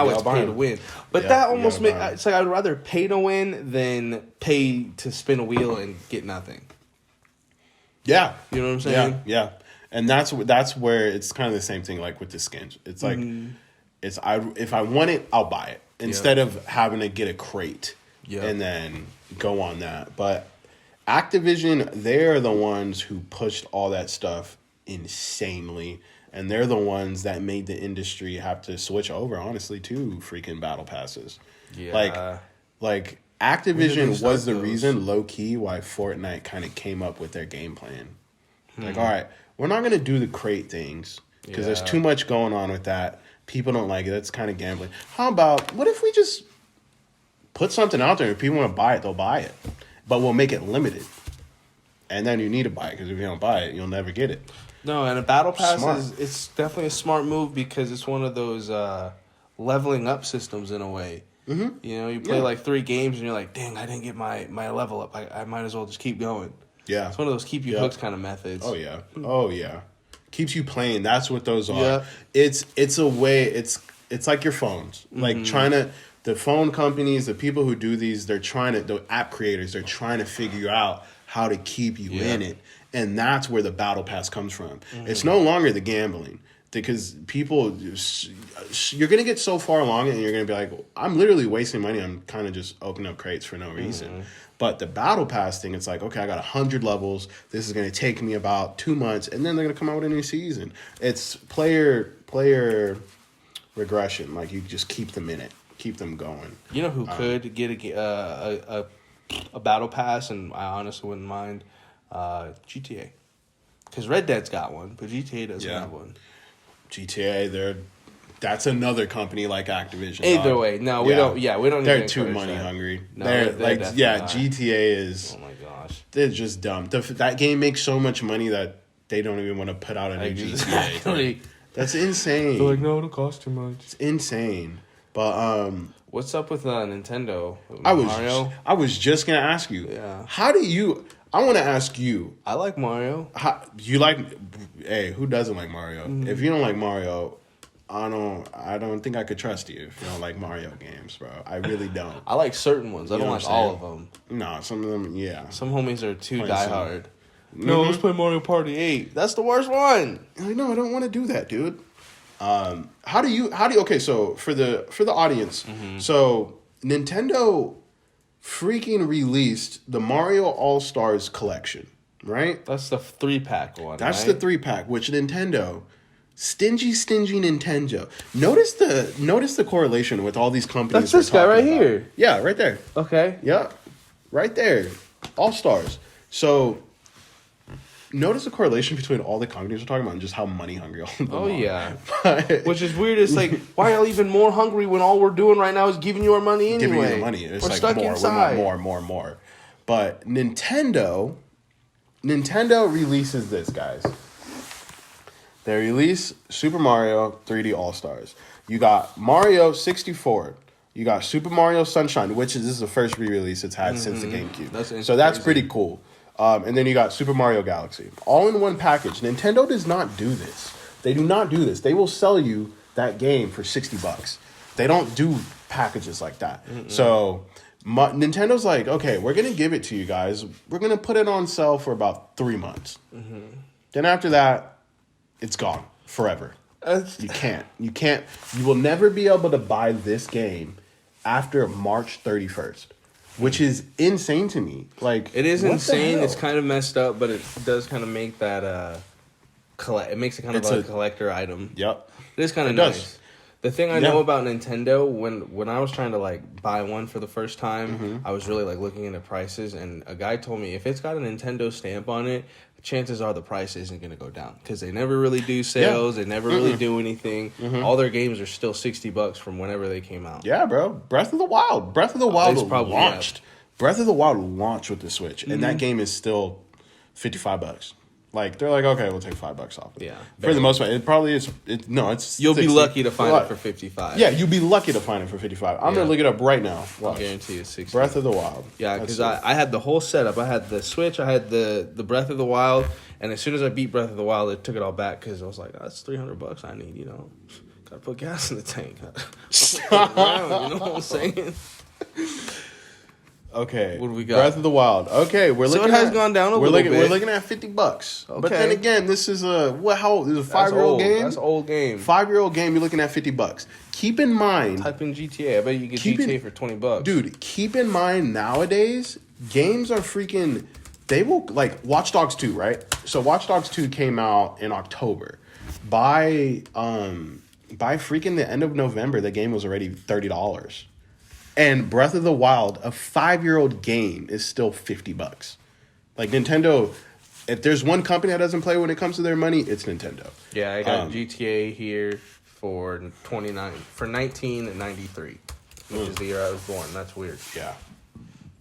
it's pay to win. But that almost makes... It's like I'd rather pay to win than pay to spin a wheel and get nothing. Yeah. You know what I'm saying? Yeah. And that's where it's kind of the same thing like with the skins. It's like, if I want it, I'll buy it. Instead of having to get a crate and then go on that. But Activision, they're the ones who pushed all that stuff insanely, and they're the ones that made the industry have to switch over, honestly, to freaking battle passes. Yeah. Like Activision was the reason, low key, why Fortnite kind of came up with their game plan. Like, all right, we're not gonna do the crate things because there's too much going on with that. People don't like it. That's kind of gambling. How about what if we just put something out there? If people want to buy it, they'll buy it, but we'll make it limited. And then you need to buy it because if you don't buy it, you'll never get it. No, and a battle pass it's definitely a smart move because it's one of those leveling up systems in a way. Mm-hmm. You know, you play like 3 games and you're like, dang, I didn't get my level up. I might as well just keep going. Yeah. It's one of those keep you hooked kind of methods. Oh, yeah. Keeps you playing. That's what those are. Yeah. It's a way, it's like your phones. Like the phone companies, the people who do these, the app creators, they're trying to figure out how to keep you in it. And that's where the battle pass comes from. It's no longer the gambling. Because people, you're going to get so far along and you're going to be like, I'm literally wasting money. I'm kind of just opening up crates for no reason. But the battle pass thing, it's like, okay, I got 100 levels. This is going to take me about 2 months. And then they're going to come out with a new season. It's player regression. Like, you just keep them in it. Keep them going. You know who could get a battle pass, and I honestly wouldn't mind? GTA. Because Red Dead's got one, but GTA doesn't have one. GTA, that's another company like Activision. Either way, no, we don't. Yeah, we don't. They're too money hungry. No, they're like, GTA is. Oh my gosh, they're just dumb. That game makes so much money that they don't even want to put out a new GTA. That's insane. They're like, no, it'll cost too much. It's insane. But what's up with Nintendo? Mario? I was just gonna ask you. Yeah. How do you? I want to ask you. I like Mario. You like? Hey, who doesn't like Mario? If you don't like Mario, I don't think I could trust you if you don't like Mario games, bro. I really don't. I like certain ones. I don't like all of them. No, some of them, yeah. Some homies are too diehard. No, let's play Mario Party 8. That's the worst one. I know. I don't want to do that, dude. How do you? Okay, so for the audience, so Nintendo freaking released the Mario All-Stars collection, right? That's the 3-pack one. That's right? the 3-pack, which Nintendo. Stingy Nintendo. Notice the correlation with all these companies. That's this guy right here. Yeah, right there. Okay. Yeah, right there. All Stars. So notice the correlation between all the companies we're talking about and just how money hungry all of them are. Yeah. Which is weird. It's like, why are y'all even more hungry when all we're doing right now is giving you our money anyway? Giving you the money. It's we're like stuck more. inside. We want more. But Nintendo releases this, guys. They release Super Mario 3D All-Stars. You got Mario 64. You got Super Mario Sunshine, which this is the first re-release it's had since the GameCube. That's pretty cool. And then you got Super Mario Galaxy. All in one package. Nintendo does not do this. They do not do this. They will sell you that game for $60. They don't do packages like that. So Nintendo's like, okay, we're going to give it to you guys. We're going to put it on sale for about 3 months. Then after that, it's gone forever. You can't. You will never be able to buy this game after March 31st, which is insane to me. Like, it is insane. It's kind of messed up, but it does kind of make that it makes it kind of a collector item. Yep. It is kind of nice. The thing I know about Nintendo, when I was trying to like buy one for the first time, I was really like looking into prices, and a guy told me if it's got a Nintendo stamp on it, chances are the price isn't going to go down because they never really do sales. They never really do anything. All their games are still $60 from whenever they came out. Yeah, bro. Breath of the Wild launched. Breath of the Wild launched with the Switch, and that game is still $55. Like, they're like, okay, we'll take $5 off. Yeah. For the most part, it probably is. It's you'll 60. be lucky to find it for $55. Yeah, you'll be lucky to find it for $55. I'm going to look it up right now. I guarantee it's $60. Breath of the Wild. Yeah, because I had the whole setup. I had the Switch, I had the Breath of the Wild, and as soon as I beat Breath of the Wild, it took it all back because I was like, that's $300 I need, Gotta put gas in the tank. You know what I'm saying? Okay. What do we got? Breath of the Wild. Okay, it has gone down a little bit. We're looking at $50. Okay. But then again, this is how old? This is a 5-year-old game? That's an old game. 5-year-old game, you're looking at $50. Keep in mind. Type in GTA. I bet you get GTA for $20. Dude, keep in mind nowadays, games are freaking. They will like Watch Dogs 2, right? So Watch Dogs 2 came out in October. By freaking the end of November, the game was already $30. And Breath of the Wild, a 5-year-old game, is still $50. Like Nintendo, if there's one company that doesn't play when it comes to their money, it's Nintendo. Yeah, I got GTA here for 1993, which is the year I was born. That's weird. Yeah.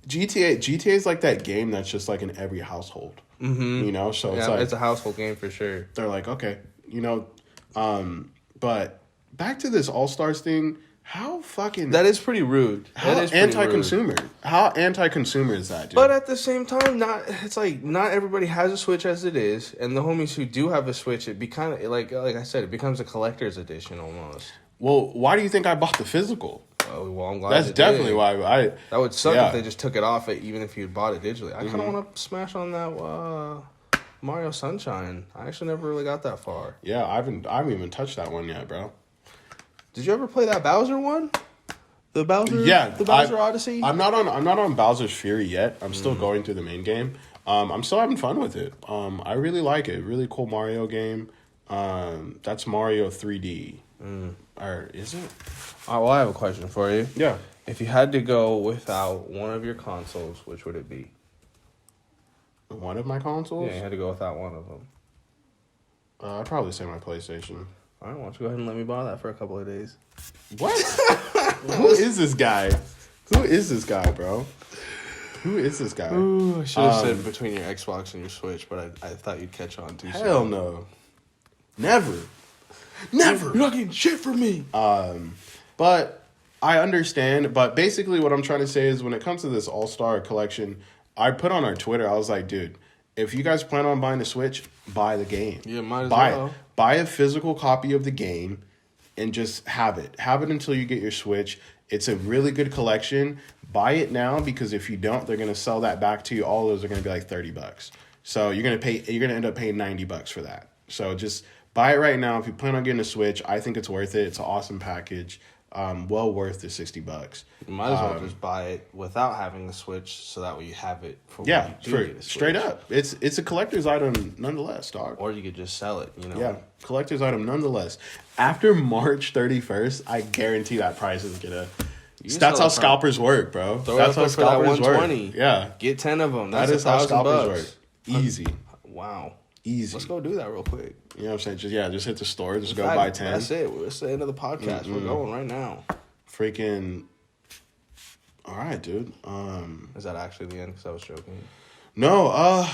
GTA is like that game that's just like in every household. So it's a household game for sure. They're like, okay, but back to this All-Stars thing. How fucking... That is pretty rude. How anti-consumer? How anti-consumer is that, dude? But at the same time, not everybody has a Switch as it is, and the homies who do have a Switch, it be kind of like I said, it becomes a collector's edition almost. Well, why do you think I bought the physical? Well, I'm glad that's definitely why that would suck if they just took it off it, even if you bought it digitally. I kind of want to smash on that Mario Sunshine. I actually never really got that far. Yeah, I haven't even touched that one yet, bro. Did you ever play that Bowser one? The Bowser Odyssey? I'm not on Bowser's Fury yet. I'm still going through the main game. I'm still having fun with it. I really like it. Really cool Mario game. That's Mario 3D. Or is it? Well, I have a question for you. Yeah. If you had to go without one of your consoles, which would it be? One of my consoles? Yeah, you had to go without one of them. I'd probably say my PlayStation. All right, why don't you go ahead and let me borrow that for a couple of days? What? Who is this guy? Who is this guy, bro? Who is this guy? Ooh, I should have said between your Xbox and your Switch, but I thought you'd catch on too soon. Hell no. Never. Never. You're not getting shit from me. But I understand. But basically what I'm trying to say is when it comes to this All-Star collection, I put on our Twitter, I was like, dude, if you guys plan on buying the Switch, buy the game. Yeah, might as buy well. It. Buy a physical copy of the game and just have it. Have it until you get your Switch. It's a really good collection. Buy it now because if you don't, they're gonna sell that back to you. All those are gonna be like $30. So you're gonna end up paying $90 for that. So just buy it right now. If you plan on getting a Switch, I think it's worth it. It's an awesome package. Well worth the $60. You might as well just buy it without having the Switch, so that way you have it for when you do get a Switch. Straight up. It's a collector's item nonetheless, dog. Or you could just sell it, Yeah, collector's item nonetheless. After March 31st, I guarantee that price is gonna. That's how scalpers work, bro. That's how scalpers work. Yeah, get 10 of them. That's that is how scalpers work. Easy. Wow. Easy. Let's go do that real quick. You know what I'm saying? Just hit the store. Just go buy 10. That's it. It's the end of the podcast. We're going right now. Freaking. All right, dude. Is that actually the end? Because I was joking. No.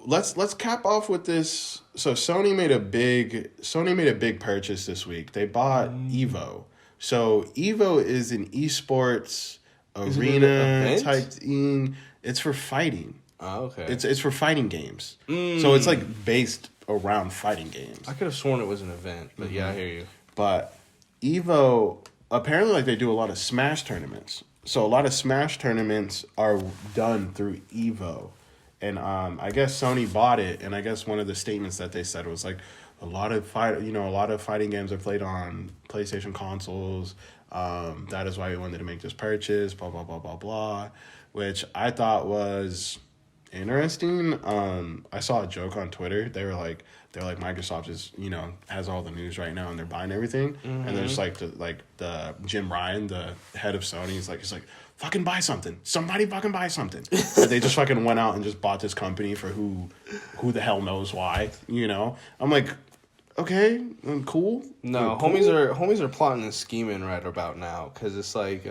Let's cap off with this. So Sony made a big purchase this week. They bought Evo. So Evo is an esports arena type thing. It's for fighting. Oh, okay. It's for fighting games. So it's like based around fighting games. I could have sworn it was an event, but yeah, I hear you. But Evo, apparently like they do a lot of Smash tournaments. So a lot of Smash tournaments are done through Evo. And I guess Sony bought it, and I guess one of the statements that they said was like a lot of fighting games are played on PlayStation consoles. That is why we wanted to make this purchase, blah blah blah blah blah, which I thought was interesting. I saw a joke on Twitter. They're like Microsoft is has all the news right now and they're buying everything, and there's the Jim Ryan, the head of Sony, he's like fucking buy something, somebody fucking buy something. But they just fucking went out and just bought this company for who the hell knows why. I'm like, okay, cool. No, cool. homies are plotting and scheming right about now because it's like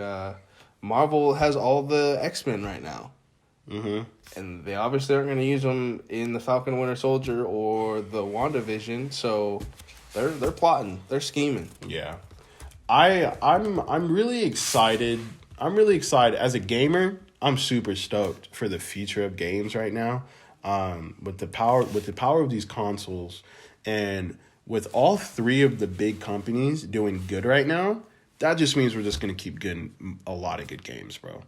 Marvel has all the X-Men right now. Mm-hmm. And they obviously aren't going to use them in the Falcon Winter Soldier or the WandaVision, so they're plotting, they're scheming. Yeah, I'm really excited. I'm really excited as a gamer. I'm super stoked for the future of games right now. With the power of these consoles, and with all three of the big companies doing good right now, that just means we're just going to keep getting a lot of good games, bro.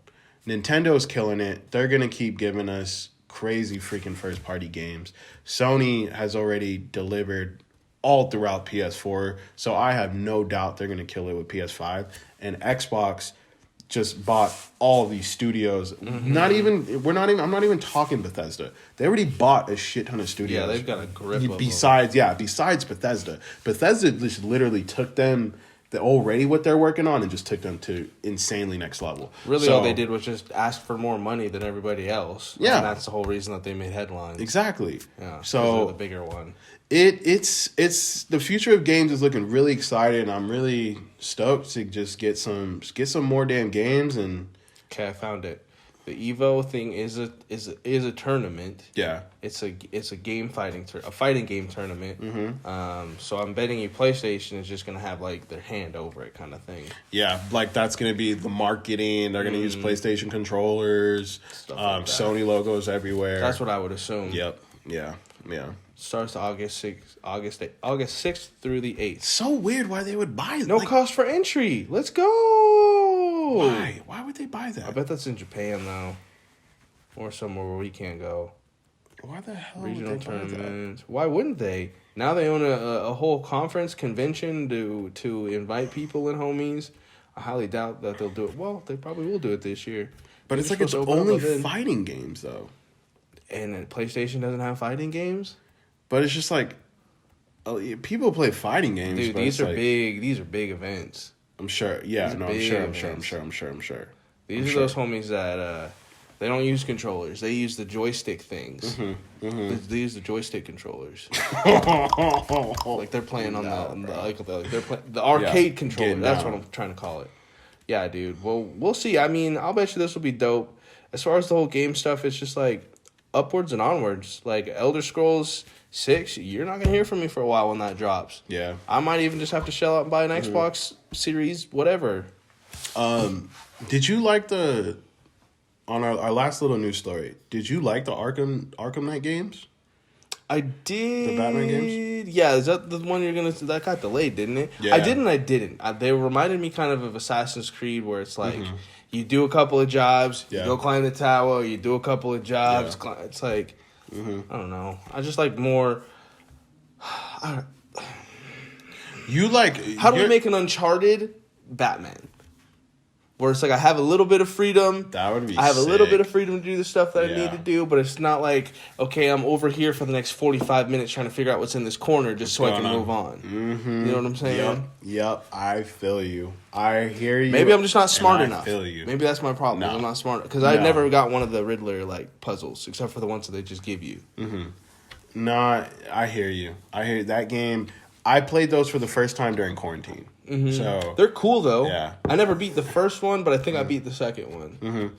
Nintendo's killing it. They're going to keep giving us crazy freaking first-party games. Sony has already delivered all throughout PS4, so I have no doubt they're going to kill it with PS5. And Xbox just bought all these studios. Mm-hmm. I'm not even talking Bethesda. They already bought a shit ton of studios. Yeah, they've got a grip besides Bethesda. Bethesda just literally took them already what they're working on and just took them to insanely next level. Really, all they did was just ask for more money than everybody else. Yeah. And that's the whole reason that they made headlines. Exactly. Yeah. So they're the bigger one. It's the future of games is looking really exciting, and I'm really stoked to just get some more damn games. And okay, I found it. The Evo thing is a tournament. Yeah, it's a fighting game tournament. Mm-hmm. So I'm betting you PlayStation is just gonna have like their hand over it kind of thing. Yeah, like that's gonna be the marketing. They're gonna use PlayStation controllers, like Sony logos everywhere. That's what I would assume. Yep. Yeah. Starts August 6th through the 8th. So weird why they would buy it. No cost for entry. Let's go. Why? Why would they buy that? I bet that's in Japan though, or somewhere where we can't go. Why the hell regional would they tournaments? buy that? Why wouldn't they? Now they own a whole conference convention to invite people and homies. I highly doubt that they'll do it. Well, they probably will do it this year. But it's like it's only fighting games though. And PlayStation doesn't have fighting games. But it's just like, people play fighting games. Dude, these are big. These are big events. I'm sure. Yeah, no, I'm sure. These are those homies that they don't use controllers. They use the joystick things. Mm-hmm, mm-hmm. They use the joystick controllers. Like they're playing on the arcade controller. That's what I'm trying to call it. Yeah, dude. Well, we'll see. I mean, I'll bet you this will be dope. As far as the whole game stuff, it's just like upwards and onwards. Like Elder Scrolls 6, you're not gonna hear from me for a while when that drops. Yeah. I might even just have to shell out and buy an Xbox Series, whatever. Did you like on our last little news story? Did you like the Arkham Knight games? I did. The Batman games? Yeah, is that the one that got delayed, didn't it? Yeah. I did and I didn't. They reminded me kind of Assassin's Creed, where it's like, you do a couple of jobs, you go climb the tower, you do a couple of jobs. Yeah. It's like, I don't know. I just like more... You like... How do we make an Uncharted Batman? Where it's like I have a little bit of freedom. That would be I have sick. a little bit of freedom to do the stuff that I need to do, but it's not like, okay, I'm over here for the next 45 minutes trying to figure out what's in this corner just so I can move on. You know what I'm saying? Yep. I feel you. I hear you. Maybe I'm just not smart enough. I feel you. Maybe that's my problem. No. I'm not smart because I never got one of the Riddler like puzzles except for the ones that they just give you. No, I hear you. I hear that game. I played those for the first time during quarantine. So they're cool though. Yeah. I never beat the first one, but I think I beat the second one.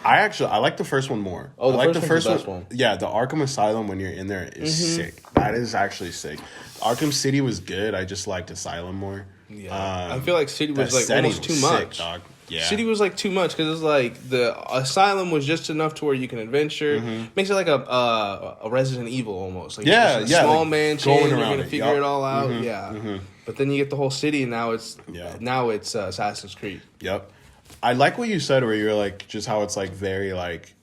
I like the first one more. Oh, I like the first one. Yeah, the Arkham Asylum when you're in there is sick. That is actually sick. Arkham City was good. I just liked Asylum more. Yeah, I feel like City was like almost too much. Dog. Yeah. City was like too much because it's like the Asylum was just enough to where you can adventure. Makes it like a Resident Evil almost. Like a small like mansion. You're gonna figure it all out. But then you get the whole city, and now it's Assassin's Creed. Yep. I like what you said, where you're like just how it's like very like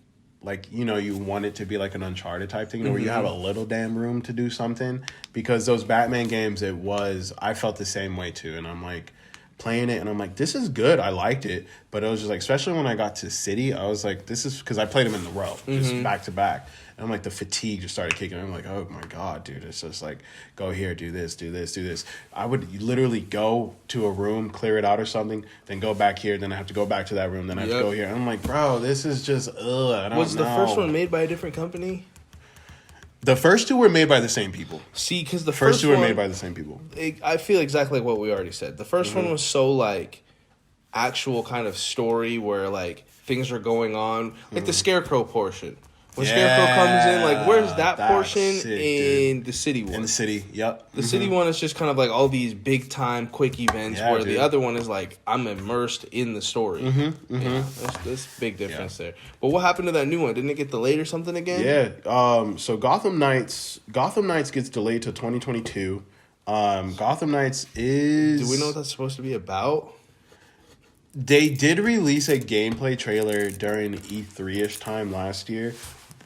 you want it to be like an Uncharted type thing, where you have a little damn room to do something. Because those Batman games, I felt the same way too, and I'm like playing it, and I'm like, this is good. I liked it, but it was just like, especially when I got to City, I was like, this is because I played them in the row, just back to back. And I'm like, the fatigue just started kicking. I'm like, oh my god, dude, it's just like, go here, do this, do this, do this. I would literally go to a room, clear it out or something, then go back here, then I have to go back to that room, then I have to go here. And I'm like, bro, this is just I don't know. Was the first one made by a different company? The first two were made by the same people. See, because the first two were made by the same people. I feel exactly like what we already said. The first one was so like actual kind of story where like things are going on, like the Scarecrow portion. When Scarecrow comes in, like where's that portion sick, in the City one? In the City, yep. The City one is just kind of like all these big time quick events, where the other one is like I'm immersed in the story. There's big difference there. But what happened to that new one? Didn't it get delayed or something again? Yeah. So Gotham Knights gets delayed to 2022. Gotham Knights is. Do we know what that's supposed to be about? They did release a gameplay trailer during E3-ish time last year,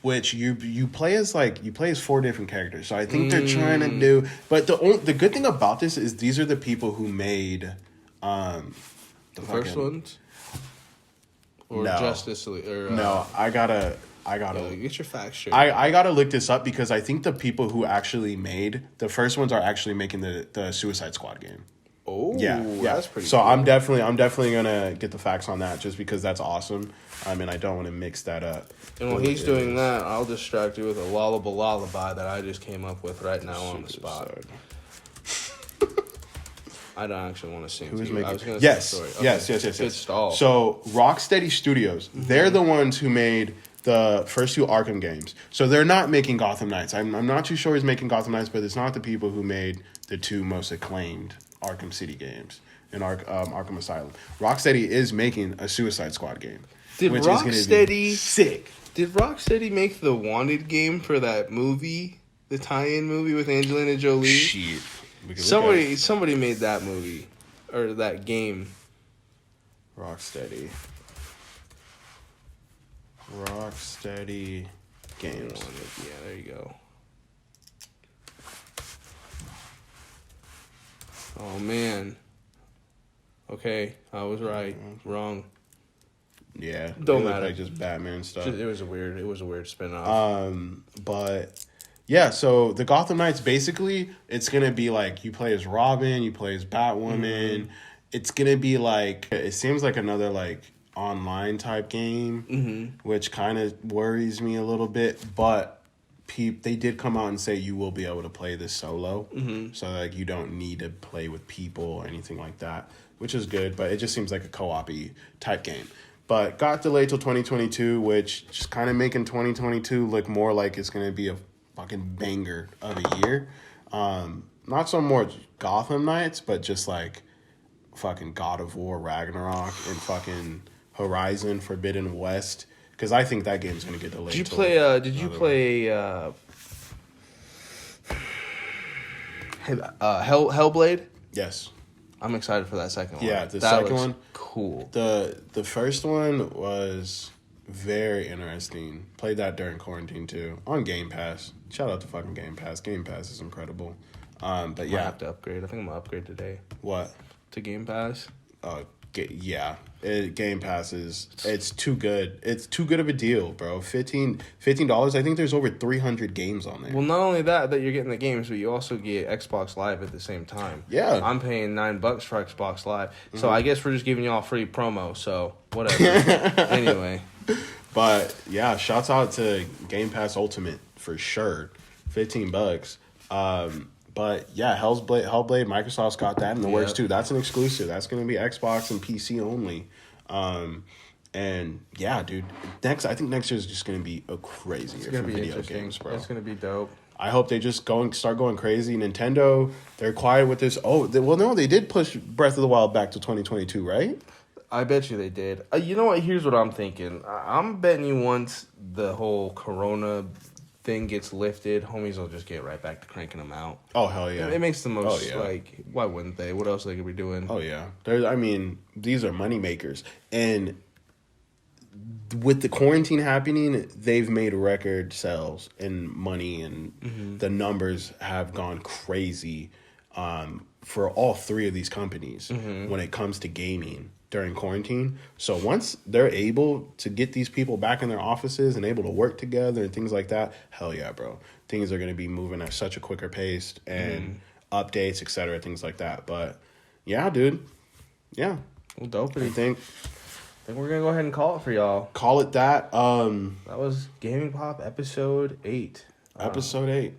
which you play as 4 different characters. So I think they're trying to do. But the good thing about this is these are the people who made the first ones, or Justice League. Or, no, I gotta get your facts straight. I gotta look this up because I think the people who actually made the first ones are actually making the Suicide Squad game. Oh, yeah, that's pretty. So cool. I'm definitely gonna get the facts on that, just because that's awesome. I mean, I don't want to mix that up. And while he's doing that, I'll distract you with a lullable lullaby that I just came up with right now on the spot. I don't actually want to sing. Who's to you. making? I was gonna Yes, say the story. yes. Good stall. So Rocksteady Studios, they're the ones who made the first 2 Arkham games. So they're not making Gotham Knights. I'm not too sure who's making Gotham Knights, but it's not the people who made the 2 most acclaimed Arkham City games and Arkham Asylum. Rocksteady is making a Suicide Squad game. Did Rocksteady sick? Did Rocksteady make the Wanted game for that movie, the tie-in movie with Angelina Jolie? Shit. Somebody made that movie or that game. Rocksteady games. Yeah, there you go. Oh man. Okay, I was right. Wrong. Yeah, don't matter. Like just Batman stuff. It was a weird spin-off. But yeah, so the Gotham Knights, basically, it's gonna be like you play as Robin, you play as Batwoman. It's gonna be like, it seems like another like online type game, which kind of worries me a little bit. But they did come out and say you will be able to play this solo, so like you don't need to play with people or anything like that, which is good. But it just seems like a co-op-y type game. but got delayed till 2022, which just kind of making 2022 look more like it's going to be a fucking banger of a year. Not so more Gotham Knights, but just like fucking God of War, Ragnarok, and fucking Horizon Forbidden West. Because I think that game's going to get delayed. Did you play Hellblade? Yes. I'm excited for that second one. Yeah, the second one. Cool. The first one was very interesting. Played that during quarantine too. On Game Pass. Shout out to fucking Game Pass. Game Pass is incredible. But yeah. I have to upgrade. I think I'm going to upgrade today. What? To Game Pass? Yeah. Game Pass it's too good. It's too good of a deal, bro. $15. I think there's over 300 games on there. Well, not only that you're getting the games, but you also get Xbox Live at the same time. Yeah. I'm paying $9 for Xbox Live. So I guess we're just giving y'all free promo, so whatever. Anyway. But yeah, shouts out to Game Pass Ultimate for sure. $15. But yeah, Hellblade, Microsoft's got that in the works too. That's an exclusive. That's going to be Xbox and PC only. And yeah, dude, I think next year is just going to be a crazy year for video games, bro. It's going to be dope. I hope they just start going crazy. Nintendo, they're quiet with this. They did push Breath of the Wild back to 2022, right? I bet you they did. You know what? Here's what I'm thinking. I'm betting you once the whole Corona thing gets lifted, homies will just get right back to cranking them out. Oh, hell yeah. It makes the most, why wouldn't they? What else they could be doing? Oh, yeah. These are money makers. And with the quarantine happening, they've made record sales and money, and the numbers have gone crazy for all three of these companies when it comes to gaming during quarantine. So once they're able to get these people back in their offices and able to work together and things like that, hell yeah, bro. Things are going to be moving at such a quicker pace and updates, etc., things like that. But yeah, dude. Yeah. Well, dope. I think we're going to go ahead and call it for y'all. Call it that. That was Gaming Pop episode 8. Episode 8.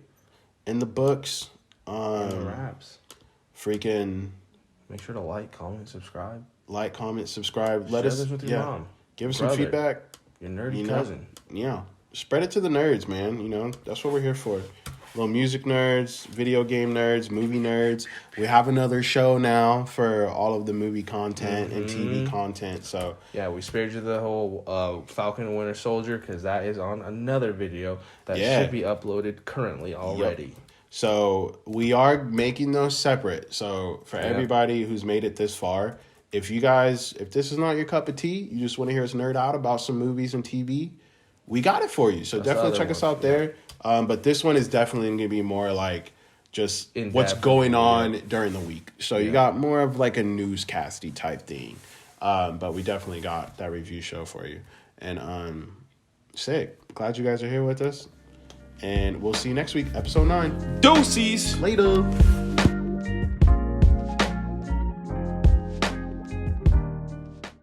In the books. In the wraps. Freaking. Make sure to like, comment, subscribe. Like, comment, subscribe. Share this with your mom. Give us some feedback. Your nerdy cousin. Yeah. Spread it to the nerds, man. That's what we're here for. Little music nerds, video game nerds, movie nerds. We have another show now for all of the movie content and TV content. So yeah, we spared you the whole Falcon and Winter Soldier because that is on another video that should be uploaded currently already. Yep. So we are making those separate. So for everybody who's made it this far, if this is not your cup of tea, you just want to hear us nerd out about some movies and TV, we got it for you. So definitely check us out there. But this one is definitely going to be more like just what's going on during the week. So you got more of like a newscasty type thing. But we definitely got that review show for you. And sick. Glad you guys are here with us. And we'll see you next week, episode 9. Doses! Later.